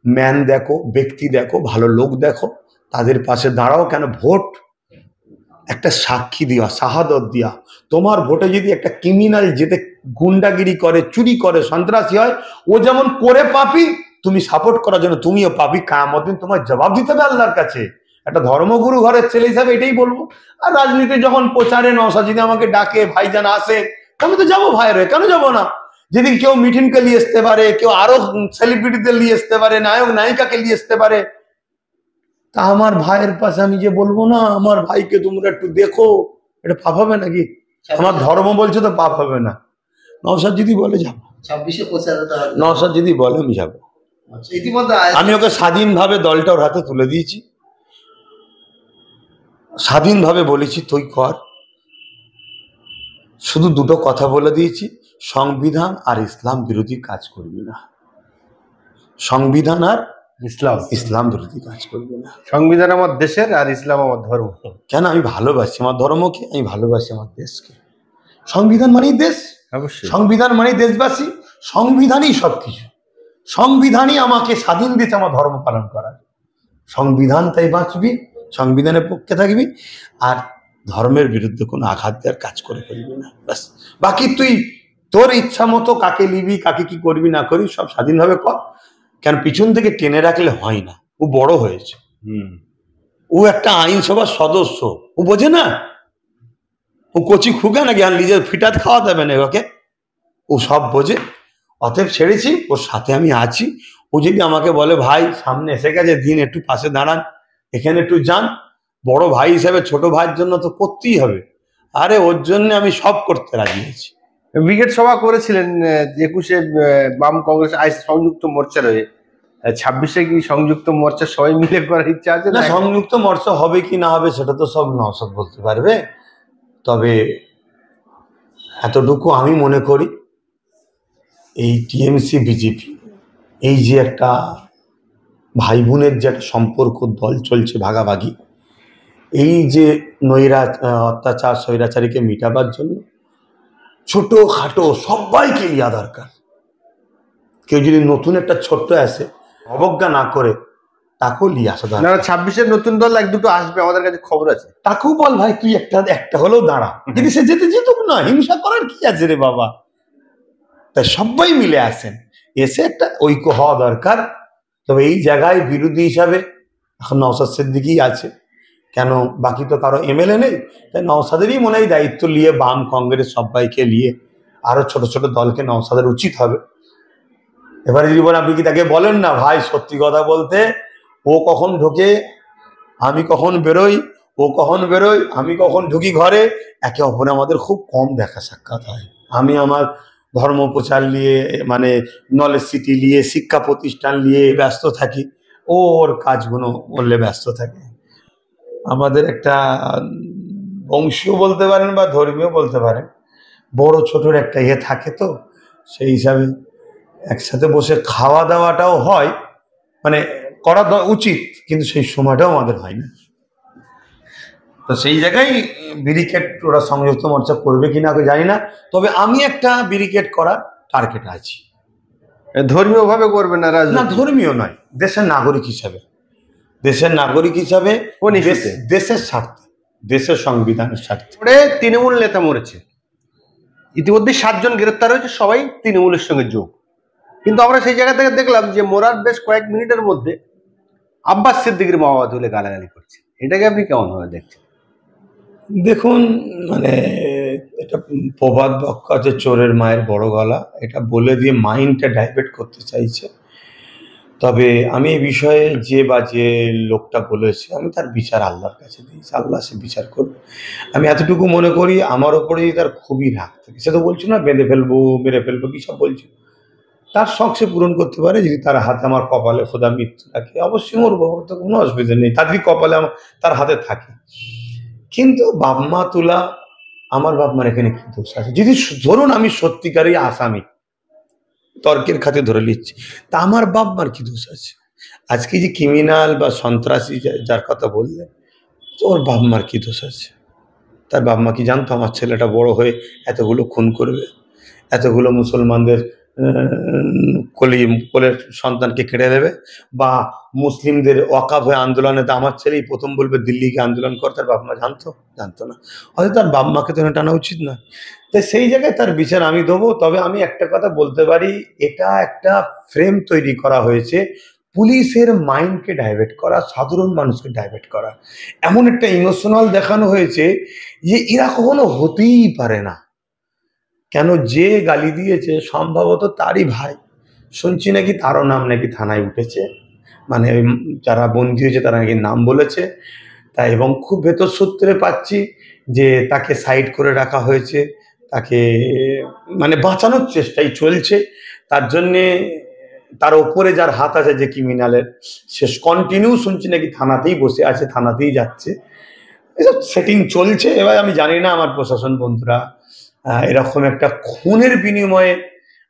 ম্যান দেখো, ব্যক্তি দেখো, ভালো লোক দেখো, তাদের পাশে দাঁড়াও। কেন ভোট একটা সাক্ষী দেওয়া, শাহাদত দেওয়া। তোমার ভোটে যদি একটা ক্রিমিনাল যেতে গুন্ডাগিরি করে, চুরি করে, সন্ত্রাসী হয়, ও যেমন করে পাপি, তুমি সাপোর্ট করার জন্য তুমিও পাপি। কিয়ামত দিন তোমার জবাব দিতে হবে আল্লাহর কাছে। একটা ধর্মগুরু ঘরের ছেলে হিসাবে এটাই বলবো। আর রাজনীতি যখন প্রচারে নওশাদ যদি আমাকে ডাকে, ভাইজান আসে, আমি তো যাবো ভাইয়ের হয়ে, কেন যাবো না। যদি কেউ মিঠুনকে নিয়ে আসতে পারে, কেউ আরো সেলিব্রিটিদের নিয়ে আসতে পারে, নায়ক নায়িকাকে নিয়ে আসতে পারে, তা আমার ভাইয়ের পাশে আমি যে বলবো না আমার ভাইকে তোমরা একটু দেখো, এটা পাপ হবে নাকি? আমার ধর্ম বলছে তো পাপ হবে না। নওশাদ যদি বলে যাবো, 26-এ প্রচারে তো আসবে। নওশাদ যদি বলে আমি যাবো। আচ্ছা, ইতিমধ্যে আমি ওকে স্বাধীনভাবে দলটা ওর হাতে তুলে দিয়েছি, স্বাধীনভাবে বলেছি তুই কর। শুধু দুটো কথা বলে দিয়েছি, সংবিধান আর ইসলাম বিরোধী কাজ করবি না, সংবিধান আর ইসলাম বিরোধী কাজ করবি না। সংবিধান আমার দেশের আর ইসলাম আমার ধর্ম। কেন? আমি ভালোবাসি আমার ধর্মকে, আমি ভালোবাসি আমার দেশকে। সংবিধান মানেই দেশ, অবশ্যই সংবিধান মানেই দেশবাসী, সংবিধানই সবকিছু। সংবিধানই আমাকে স্বাধীন দিয়েছে আমার ধর্ম পালন করার। সংবিধান তাই বাঁচবি, সংবিধানের পক্ষে থাকবি, আর ধর্মের বিরুদ্ধে কোনো আঘাত দেওয়ার কাজ করে ফেলবি না, ব্যাস। বাকি তুই তোর ইচ্ছা মতো কাকে নিবি, কাকে কি করবি না করবি সব স্বাধীনভাবে কর। কেন পিছন থেকে টেনে রাখলে হয় না। ও বড় হয়েছে, ও একটা আইনসভার সদস্য, ও বোঝে না, ও কচি খুঁকে নাকি আর নিজের ফিটাত খাওয়া দেবে না ওকে, ও সব বোঝে। অতএব ছেড়েছি, ওর সাথে আমি আছি। ও যদি আমাকে বলে ভাই সামনে এসে গেছে দিন, একটু পাশে দাঁড়ান, এখানে একটু যান, বড় ভাই হিসাবে ছোট ভাইয়ের জন্য তো করতেই হবে। আরে ওর জন্য আমি সব করতে রাজি আছি। ব্রিগেড সভা করেছিলেন 21-এ বাম কংগ্রেস সংযুক্ত মোর্চার হয়ে। 26-এ কি সংযুক্ত মোর্চা সবাই মিলে করার ইচ্ছা আছে না, না? সংযুক্ত মোর্চা হবে কি না হবে সেটা তো সব নওশাদ বলতে পারবে। তবে এতটুকু আমি মনে করি, এই টিএমসি বিজেপি এই যে একটা ভাই বোনের যে একটা সম্পর্ক, দল চলছে ভাগাভাগি, এই যে অত্যাচার স্বৈরাচারীকে মিটাবার জন্য ছোট খাটো সবাইকে লিয়া দরকার। কেউ যদি নতুন একটা ছোট্ট আসে, অবজ্ঞা না করে তাকেও লিয়ে আসা দরকার। 26-এর নতুন দল 1-2টো আসবে, আমাদের কাছে খবর আছে। তাকেও বল ভাই তুই একটা হলেও দাঁড়া, যদি সে যেতুক না, হিংসা করার কি আছে রে বাবা। তাই সবাই মিলে আসেন, এসে একটা ঐক্য হওয়া দরকার। তবে এই জায়গায় বিরোধী হিসাবে এখন নওশাদ সিদ্দিকী আছে, কেন বাকি তো কারো এমএলএ নেই, তাই নওশাদেরই মনে হয় দায়িত্ব নিয়ে বাম কংগ্রেস সবাইকে নিয়ে আরো ছোট ছোট দলকে নওশাদের উচিত হবে এবারে যদি বলেন আপনি কি তাকে বলেন না ভাই সত্যি কথা বলতে, ও কখন ঢোকে আমি কখন বেরোই, ও কখন বেরোয় আমি কখন ঢুকি ঘরে, একে অপরে আমাদের খুব কম দেখা সাক্ষাৎ হয়। আমি আমার ধর্ম প্রচার নিয়ে মানে নলেজ সিটি নিয়ে শিক্ষা প্রতিষ্ঠান নিয়ে ব্যস্ত থাকি, ও ওর কাজগুলো বললে ব্যস্ত থাকে। আমাদের একটা বংশীয় বলতে পারেন বা ধর্মীয় বলতে পারেন, বড় ছোটর একটা ইয়ে থাকে, তো সেই হিসাবে একসাথে বসে খাওয়া দাওয়াটাও হয়, মানে করা উচিত, কিন্তু সেই সময়টাও আমাদের হয় না। তো সেই জায়গায় ব্যারিকেড ওরা সংযুক্ত মোর্চা করবে কিনা আমি জানি না, তবে আমি একটা ব্যারিকেড করার টার্গেট আছি। ধর্মীয় ভাবে করবে না, না রাজনীতি? ধর্মীয় নয়, দেশের নাগরিক হিসাবে, দেশের নাগরিক হিসাবে, কোন ইস্যুতে? দেশের স্বার্থে, দেশের সংবিধানের স্বার্থে। পরে তৃণমূল নেতা মরেছে, ইতিমধ্যে 7 জন গ্রেপ্তার হয়েছে, সবাই তৃণমূলের সঙ্গে যোগ। কিন্তু আমরা সেই জায়গা থেকে দেখলাম যে মরার বেশ কয়েক মিনিটের মধ্যে আব্বাস সিদ্দিকীর মা বাবা তুলে গালাগালি করছে। এটাকে আপনি কেমন ভাবে দেখছেন? দেখুন, মানে এটা প্রবাদ বাক্য আছে, চোরের মায়ের বড় গলা, এটা বলে দিয়ে মাইন্ডটা ডাইভার্ট করতে চাইছে। তবে আমি এই বিষয়ে যে লোকটা বলেছে, আমি তার বিচার আল্লাহর কাছে দিয়েছি, আল্লাহ সে বিচার করবে। আমি এতটুকু মনে করি আমার ওপরেই তার খুবই রাগ থাকে। সে তো বলছো না বেঁধে ফেলবো মেরে ফেলবো কি সব বলছো, তার শখ সে পূরণ করতে পারে। যদি তার হাতে আমার কপালে খোদা মৃত্যু রাখে অবশ্যই মরবো, তো কোনো অসুবিধা নেই, তার যদি কপালে তার হাতে থাকে। কিন্তু বাপ মা তোলা, আমার বাপ মার এখানে কি দোষ আছে? যদি ধরুন আমি সত্যিকারই আসামি, তর্কের খাতে ধরে নিচ্ছি, তা আমার বাপ মার কি দোষ আছে? আজকে যে ক্রিমিনাল বা সন্ত্রাসী যার কথা বললেন, তো ওর বাপ মার কি দোষ আছে? তার বাপ মা কি জানতো আমার ছেলেটা বড় হয়ে এতগুলো খুন করবে, এতগুলো মুসলমানদের কোলের সন্তানকে কেড়ে দেবে, বা মুসলিমদের ওয়াকাফ হয়ে আন্দোলনে তো আমার ছেলেই প্রথম বলবে দিল্লিকে আন্দোলন কর? তার বাপ মা জানতো না? হয়তো তার বাপ মাকে তো টানা উচিত না। তাই সেই জায়গায় তার বিচার আমি দেবো। তবে আমি একটা কথা বলতে পারি, এটা একটা ফ্রেম তৈরি করা হয়েছে পুলিশের মাইন্ডকে ডাইভার্ট করা, সাধারণ মানুষকে ডাইভার্ট করা। এমন একটা ইমোশনাল দেখানো হয়েছে যে এরা কখনো হতেই পারে না। কেন, যে গালি দিয়েছে সম্ভবত তারই ভাই, শুনছি নাকি তারও নাম নাকি থানায় উঠেছে, মানে ওই যারা বন্দী হয়েছে তারা নাকি নাম বলেছে তাই, এবং খুব ভেতর সূত্রে পাচ্ছি যে তাকে সাইড করে রাখা হয়েছে, তাকে মানে বাঁচানোর চেষ্টাই চলছে। তার জন্যে তার ওপরে যার হাত আছে যে ক্রিমিনালের, সে কন্টিনিউ শুনছি নাকি থানাতেই বসে আছে, থানাতেই যাচ্ছে, এসব সেটিং চলছে। এবার আমি জানি না আমার প্রশাসন বন্ধুরা এরকম একটা খুনের বিনিময়ে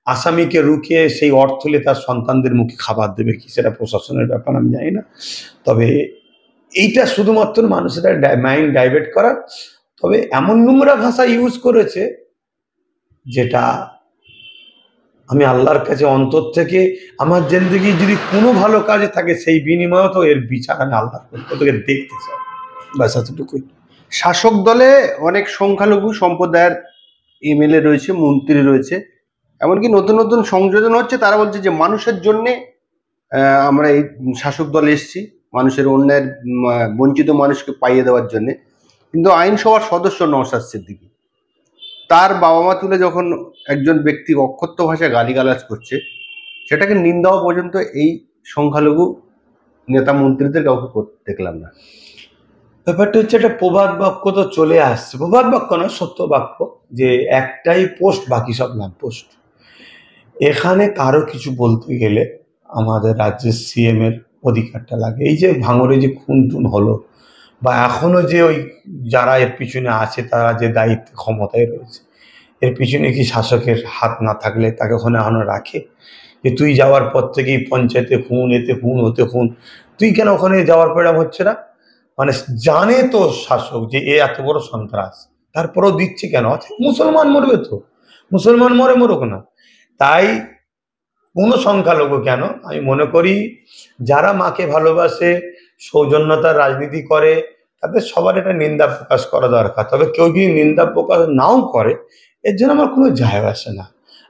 আসামিকে রুখিয়ে সেই অর্থ হলে তার সন্তানদের মুখে খাবার দেবে কি, সেটা প্রশাসনের ব্যাপার, আমি জানি না। তবে এইটা শুধুমাত্র মানুষের মাইন্ড ডাইভার্ট করার। তবে এমন নোংরা ভাষা ইউজ করেছে যেটা আমি আল্লাহর কাছে অন্তর থেকে, আমার জিন্দেগি যদি কোনো ভালো কাজে থাকে সেই বিনিময়ে তো এর বিচার আমি আল্লাহর তোকে দেখতে চাই, ব্যাস এতটুকুই। শাসক দলে অনেক সংখ্যালঘু সম্প্রদায়ের এমএলএ রয়েছে, মন্ত্রী রয়েছে, এমনকি নতুন নতুন সংযোজন হচ্ছে। তারা বলছে যে মানুষের জন্যে আমরা এই শাসক দলে এসেছি, মানুষের অন্যায়ের বঞ্চিত মানুষকে পাইয়ে দেওয়ার জন্যে। কিন্তু আইনসভার সদস্য নওশাদ সিদ্দিকী, তার বাবা মা তুলে যখন একজন ব্যক্তি অক্ষত্য ভাষায় গালিগালাজ করছে, সেটাকে নিন্দাও পর্যন্ত এই সংখ্যালঘু নেতা মন্ত্রীদের কাউকে করতে দেখলাম না। ব্যাপারটা হচ্ছে একটা প্রবাদ বাক্য তো চলে আসছে, প্রবাদ বাক্য না সত্য বাক্য, যে একটাই পোস্ট বাকি সব ল্যাম্প পোস্ট। এখানে কারো কিছু বলতে গেলে আমাদের রাজ্যের সিএম এর অধিকারটা লাগে। এই যে ভাঙড়ে যে খুন টুন হলো, বা এখনো যে ওই যারা এর পিছনে আছে তারা যে দায়িত্ব ক্ষমতায় রয়েছে, এর পিছনে কি শাসকের হাত না থাকলে তাকে ওখানে এখনো রাখে? যে তুই যাওয়ার পর থেকেই পঞ্চায়েতে খুন, এতে খুন, হতে খুন, তুই কেন ওখানে যাওয়ার পরিণাম হচ্ছে না? মানে জানে তো শাসক যে এ এত বড় সন্ত্রাস, তারপরেও দিচ্ছে কেন? মুসলমান মরবে তো, মুসলমান মরুক না। তাই কোনো সংখ্যালঘু কেন, আমি মনে করি যারা মাকে ভালোবাসে, সৌজন্যতার রাজনীতি করে, তাদের সবার এটা নিন্দা প্রকাশ করা দরকার। তবে কেউ যদি নিন্দা প্রকাশ নাও করে, এর জন্য আমার কোনো যায় আসে না।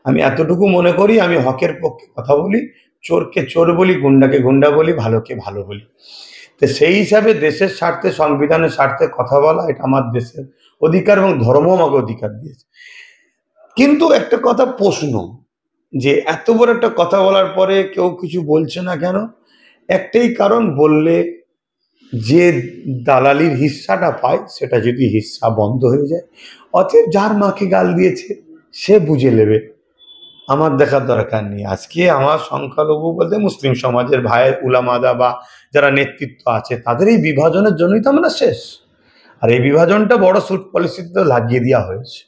আমি এতটুকু মনে করি, আমি হকের পক্ষে কথা বলি, চোরকে চোর বলি, গুন্ডাকে গুন্ডা বলি, ভালোকে ভালো বলি। তো সেই হিসাবে দেশের স্বার্থে, সংবিধানের স্বার্থে কথা বলা, এটা আমার দেশের অধিকার, এবং ধর্ম আমাকে অধিকার দিয়েছে। কিন্তু একটা কথা প্রশ্ন, যে এত বড় একটা কথা বলার পরে কেউ কিছু বলছে না কেন? একটাই কারণ, বললে যে দালালির হিস্সাটা পায় সেটা যদি হিস্সা বন্ধ হয়ে যায়, অতএব যার মাকে গাল দিয়েছে সে বুঝে নেবে, আমার দেখার দরকার নেই। আজকে আমার সংখ্যালঘু বলতে মুসলিম সমাজের ভাইয়ের উলামাদা বা যারা নেতৃত্ব আছে তাদের এই বিভাজনের জন্যই তো আমরা শেষ। আর এই বিভাজনটা বড় সুট পলিসিতে লাগিয়ে দেওয়া হয়েছে।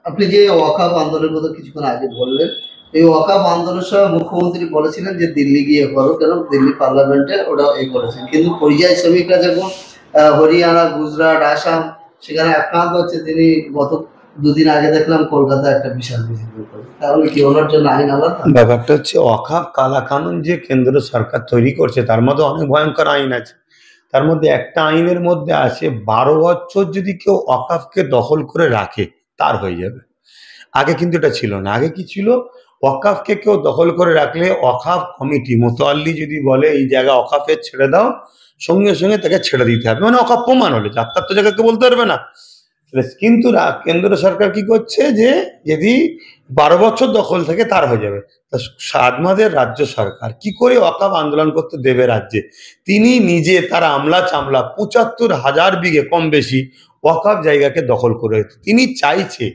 আপনি যে ওয়াকাফ আন্দোলনের কথা কিছুক্ষণ আগে বললেন, এই ওয়াকাফ আন্দোলনের সময় মুখ্যমন্ত্রী বলেছিলেন যে দিল্লি গিয়ে করো, কেন দিল্লি পার্লামেন্টে ওরা করেছেন, কিন্তু পরিযায়ী শ্রমিকরা যখন হরিয়ানা, গুজরাট, আসাম সেখানে আক্রান্ত হচ্ছে, তিনি গত দুদিন আগে দেখলাম কলকাতায় একটা বিশাল মিছিল করে, তাহলে কি ওনার জন্য আইন আলাদা? ব্যাপারটা হচ্ছে ওয়াকাফ কালা কানুন যে কেন্দ্র সরকার তৈরি করছে তার মধ্যে অনেক ভয়ঙ্কর আইন আছে। তার মধ্যে একটা আইনের মধ্যে আছে 12 বছর যদি কেউ ওয়াকাফকে দখল করে রাখে তার হয়ে যাবে। আগে কিন্তু এটা ছিল না। আগে কি ছিল? ওয়াকাফকে কেউ দখল করে রাখলে ওয়াকাফ কমিটি মোতাল্লি যদি বলে এই জায়গা ওয়াকাফে ছেড়ে দাও, সঙ্গে সঙ্গে তাকে ছেড়ে দিতে হবে, মানে ওয়াকাফ প্রমাণ হলে, যাত্রার তো জায়গাকে বলতে পারবে না। কিন্তু কেন্দ্র সরকার কি করছে যে যদি 12 বছর দখল থাকে তার হয়ে যাবে। আমাদের রাজ্য সরকার কি করে ওয়াকাফ আন্দোলন করতে দেবে রাজ্যে? তিনি নিজে তার আমলা চামলা 75,000 বিঘে কম বেশি ওয়াকাফ জায়গাকে দখল করে, তিনি চাইছে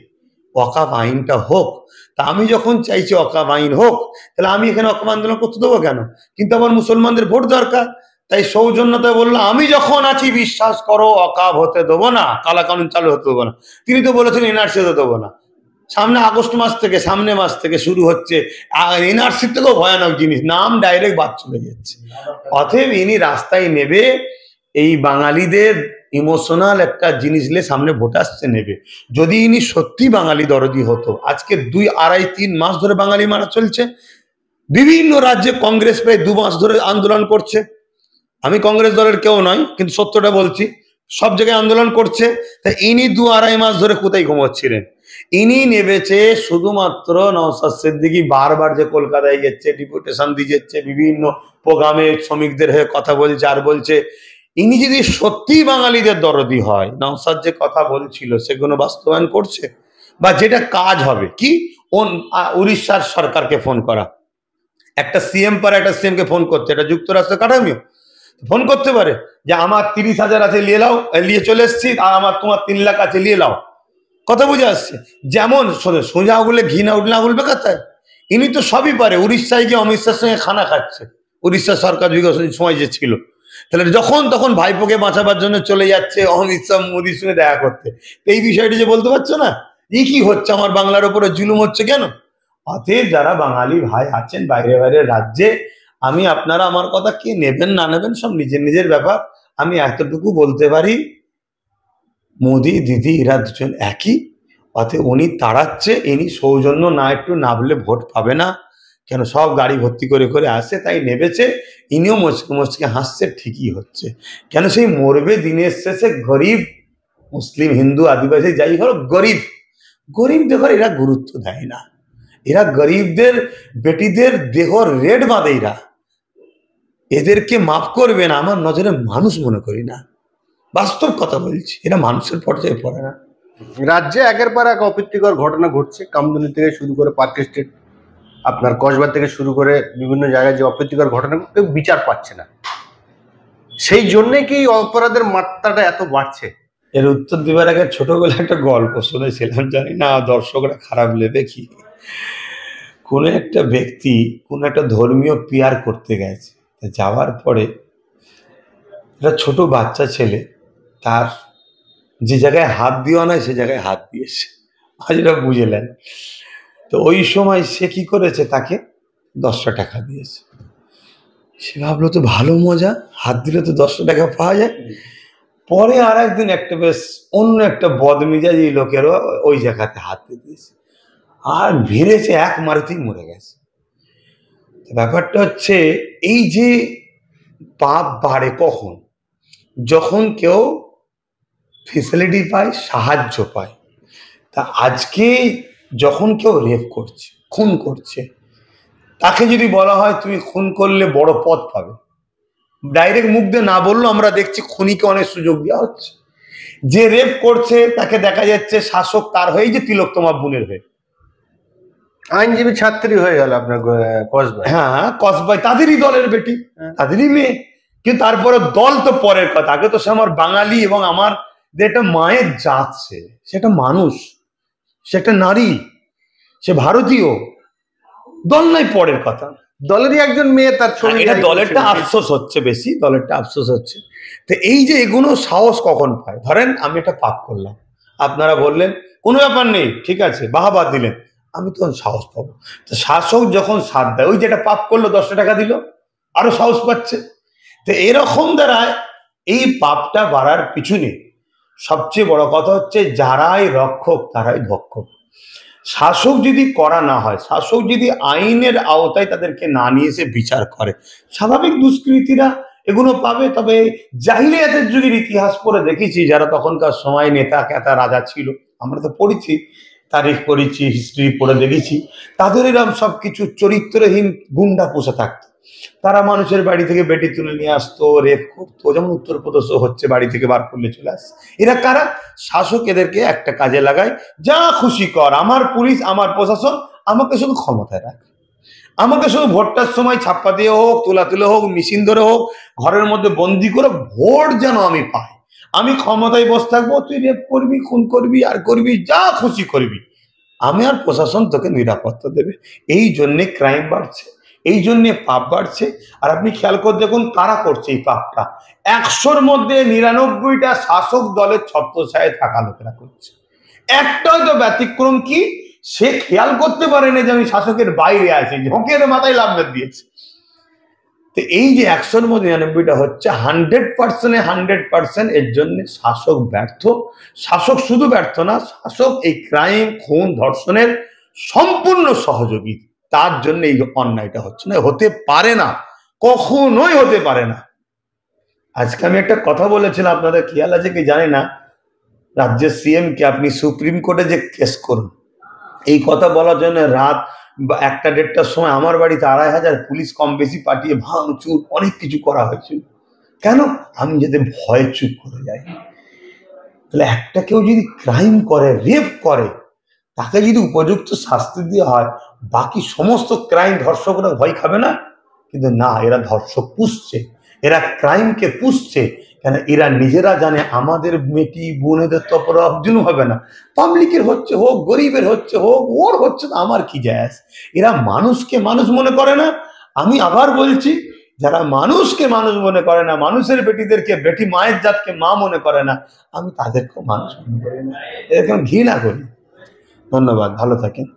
ওয়াকাফ আইনটা হোক। তা আমি যখন চাইছি ওয়াকাফ আইন হোক, তাহলে আমি এখানে ওয়াকাফ আন্দোলন করতে দেবো কেন? কিন্তু আমার মুসলমানদের ভোট দরকার, তাই সৌজন্যতায় বললো আমি যখন আছি বিশ্বাস করো ওয়াকাফ হতে দেবো না, কালা কানুন চালু হতে দেবো না। তিনি তো বলেছেন এনআরসি হতে দেবো না। সামনে আগস্ট মাস থেকে, সামনে মাস থেকে শুরু হচ্ছে, এনআরসি থেকেও ভয়ানক জিনিস, নাম ডাইরেক্ট বাদ চলে যাচ্ছে। অতএব ইনি রাস্তায় নেবে এই বাঙালিদের ইমোশনাল একটা জিনিস নিয়ে, সামনে ভোট আসছে, নেবে। যদি ইনি সত্যি বাঙালি দরদি হতো, আজকে 2, 2.5, 3 মাস ধরে বাঙালি মারা চলছে। বিভিন্ন রাজ্যে কংগ্রেস প্রায় 2 মাস ধরে আন্দোলন করছে। আমি কংগ্রেস দলের কেউ নয়, কিন্তু সত্যটা বলছি, সব জায়গায় আন্দোলন করছে। তাই ইনি 2, 2.5 মাস ধরে কোথায় ঘুমোচ্ছিলেন? ইনি নেবেছে শুধুমাত্র নওশাদ সিদ্দিকী বারবার যে কলকাতায় যাচ্ছে, ডিপুটেশন দিয়ে যাচ্ছে, বিভিন্ন প্রোগ্রামে শ্রমিকদের হয়ে কথা বলছে, আর বলছে ইনি যদি সত্যি বাঙালিদের দরদি হয়, নওশাদ যে কথা বলছিল সেগুলো বাস্তবায়ন করছে, বা যেটা কাজ হবে কি, উড়িষ্যার সরকারকে ফোন করা, একটা সিএম পারে একটা সিএম কে ফোন করতে, এটা যুক্তরাষ্ট্র কাঠামিও ফোন করতে পারে যে আমার 30,000 আছে নিয়ে নাও, নিয়ে চলে এসছি, আর আমার তোমার 3 লাখ আছে নিয়ে নাও। কথা বুঝে আসছে? যেমন সোজা বলে ঘি না উঠলে আঙুল বেকাতায়, ইনি তো সবই পারে। উড়িষ্যায় গিয়ে অমিত শাহের সঙ্গে খানা খাচ্ছে, উড়িষ্যা সরকার বিগত সময় যে ছিল, তাহলে যখন তখন ভাইপোকে বাঁচাবার জন্য চলে যাচ্ছে অমিত শাহ মোদির সঙ্গে দেখা করতে। এই বিষয়টি যে বলতে পারছো না, এই কি হচ্ছে, আমার বাংলার উপরে জুলুম হচ্ছে কেন? অতএব যারা বাঙালি ভাই আছেন বাইরে বাইরে রাজ্যে, আমি আপনারা আমার কথা কে নেবেন না নেবেন সব নিজের নিজের ব্যাপার। আমি এতটুকু বলতে পারি, মোদি দিদি এরা দুজন একই। অতএব উনি তাড়াচ্ছে, ইনি সৌজন্য না একটু নামলে ভোট পাবে না, কেন সব গাড়ি ভর্তি করে করে আসে, তাই নেবেছে। ইনিও মুচকে মুচকে হাসছে, ঠিকই হচ্ছে। কেন সেই মরবে দিনের শেষে গরিব, মুসলিম হিন্দু আদিবাসী যাই হলো, গরিব গরিবদের ঘরে এরা গুরুত্ব দেয় না। এরা গরিবদের বেটিদের দেহ রেড বাঁধে, এরা এদেরকে মাফ করবে না, আমার নজরে মানুষ মনে করি না, বাস্তব কথা বলছি, এরা মানুষের পর্যায়ে পড়ে না। রাজ্যে একের পর এক অপ্রীতিকর ঘটনা ঘটছে, কামদুনি থেকে শুরু করে পার্ক স্ট্রিট, আপনার কসবা থেকে শুরু করে বিভিন্ন জায়গায় যে অপ্রীতিকর ঘটনা, কেউ বিচার পাচ্ছে না। সেই জন্যে কি অপরাধের মাত্রাটা এত বাড়ছে? এর উত্তর দিবার আগে ছোটবেলা একটা গল্প শুনেছিলাম, জানি না দর্শকরা খারাপ নেবে কি। কোনো একটা ব্যক্তি কোনো একটা ধর্মীয় পিয়ার করতে গেছে, যাওয়ার পরে একটা ছোট বাচ্চা ছেলে তার যে জায়গায় হাত দেওয়া নয় সে জায়গায় হাত দিয়েছে, যেটা বুঝলেন। তো ওই সময় সে কি করেছে, তাকে 10টা টাকা দিয়েছে। সে ভাবলো তো ভালো মজা, হাত দিলে তো 10টা টাকা পাওয়া যায়। পরে আর একদিন একটা বেশ অন্য একটা বদমেজাজি লোকেরও ওই জায়গাতে হাত দিয়ে দিয়েছে, আর ভিড়েছে, এক মারতেই মরে গেছে। ব্যাপারটা হচ্ছে এই যে পাপ বাড়ে কখন, যখন কেউ ফেসিলিটি পায়, সাহায্য পায়। তা আজকে যখন কেউ রেপ করছে, খুন করছে, তাকে যদি বলা হয় তুমি খুন করলে বড় পদ পাবে, ডাইরেক্ট মুখ দিয়ে না বললো, আমরা দেখছি খুনিকে অনেক সুযোগ দেওয়া হচ্ছে। যে রেপ করছে তাকে দেখা যাচ্ছে শাসক তার হয়ে যে তিলোত্তমা বোনের হয়ে। আইনজীবী ছাত্রী হয়ে গেল আপনার কসবায়। হ্যাঁ, কসবাই তাদেরই দলের বেটি, তাদেরই মেয়ে। কিন্তু তারপরে দল তো পরের কথা, আগে তো সে আমার বাঙালি এবং আমার যে একটা মায়ের জাত, সেটা মানুষ, সে একটা নারী, সে ভারতীয়। দল নাই পরের কথা, দলেরই একজন মেয়ে, তার ছবি। এটা দলেরটা আফসোস হচ্ছে, বেশি দলেরটা আফসোস হচ্ছে। তো এই যে এগুলো সাহস কখন পায়? ধরেন আমি একটা পাপ করলাম, আপনারা বললেন কোনো ব্যাপার নেই, ঠিক আছে, বাহাবা দিলেন, আমি তখন সাহস পাবো। তো শাসক যখন সাথ দেয়, ওই যেটা পাপ করলো 10 টাকা দিল, আরো সাহস পাচ্ছে। তো এরকম দ্বারা এই পাপটা বাড়ার পিছনে সবচেয়ে বড় কথা হচ্ছে যারাই রক্ষক তারাই ভক্ষক। শাসক যদি করা না হয়, শাসক যদি আইনের আওতায় তাদেরকে না নিয়ে এসে বিচার করে, স্বাভাবিক দুষ্কৃতীরা এগুলো পাবে। তবে জাহিলিয়াতের যুগের ইতিহাস পড়ে দেখেছি, যারা তখনকার সময় নেতা কেতা রাজা ছিল, আমরা তো পড়েছি, তারিখ পড়েছি, হিস্ট্রি পড়ে দেখেছি, তাদের এরকম সবকিছু চরিত্রহীন গুন্ডা পোষে থাকতো। তারা মানুষের বাড়ি থেকে বেটি তুলে নিয়ে আসতো, রেপ করতো, যেমন উত্তরপ্রদেশও হচ্ছে, বাড়ি থেকে বার করলে চলে আসে। এরা কারা? শাসক এদেরকে একটা কাজে লাগায়, যা খুশি কর, আমার পুলিশ আমার প্রশাসন আমাকে শুধু ক্ষমতায় রাখে, আমাকে শুধু ভোটটার সময় ছাপ্পা দিয়ে হোক, তোলা তুলে হোক, মেশিন ধরে হোক, ঘরের মধ্যে বন্দি করে ভোট যেন আমি পাই, আমি ক্ষমতায় বসে থাকবো, তুই রেপ করবি, খুন করবি, আর করবি, যা খুশি করবি, আমি আর প্রশাসন তোকে নিরাপত্তা দেবে। এই জন্যে ক্রাইম বাড়ছে, এই জন্যে পাপ বাড়ছে। আর আপনি খেয়াল করে দেখুন কারা করছে এই পাপটা। 100-র মধ্যে 99টা শাসক দলের ছত্রছায়ায় থাকা লোকেরা করছে। একটাই তো ব্যতিক্রম, কি সে খেয়াল করতে পারেনি যে আমি শাসকের বাইরে আছি, ঝোঁকের মাথায় লাভ দিয়েছে। তো এই যে 100-র মধ্যে 99টা হচ্ছে, 100% এর জন্য শাসক ব্যর্থ। শাসক শুধু ব্যর্থ না, শাসক এই ক্রাইম, খুন, ধর্ষণের সম্পূর্ণ সহযোগী। তার জন্য এই অন্যায়টা হচ্ছে না, হতে পারে না, কখনোই হতে পারে না। আজকে আমি একটা কথা বলেছিলাম, আপনাদের খেয়াল আছে কি জানি না, রাজ্যের সিএম কে আপনি সুপ্রিম কোর্টে যে কেস করুন, এই কথা বলার জন্য রাত 1টা-1:30টার সময় আমার বাড়িতে 2500 পুলিশ কম বেশি পাঠিয়ে ভাঙচুর অনেক কিছু করা হয়েছিল। কেন? আমি যাতে ভয় চুপ করে যাই। তাহলে একটা কেউ যদি ক্রাইম করে, রেপ করে, তাকে যদি উপযুক্ত শাস্তি দেওয়া হয়, বাকি সমস্ত ক্রাইম ধর্ষকরা ভয় খাবে না? কিন্তু না, এরা ধর্ষক পুষছে, এরা ক্রাইমকে পুষছে। কেন? এরা নিজেরা জানে আমাদের মেয়েটি বোনেদের তো অপরাধ হবে না, পাবলিকের হচ্ছে হোক, গরিবের হচ্ছে হোক, ওর হচ্ছে, আমার কি যায় আসে। এরা মানুষকে মানুষ মনে করে না। আমি আবার বলছি, যারা মানুষকে মানুষ মনে করে না, মানুষের বেটিদেরকে বেটি, মায়ের জাতকে মা মনে করে না, আমি তাদেরকেও মানুষ মনে করি না, এরকম ঘৃণা করি। ধন্যবাদ, ভালো থাকেন।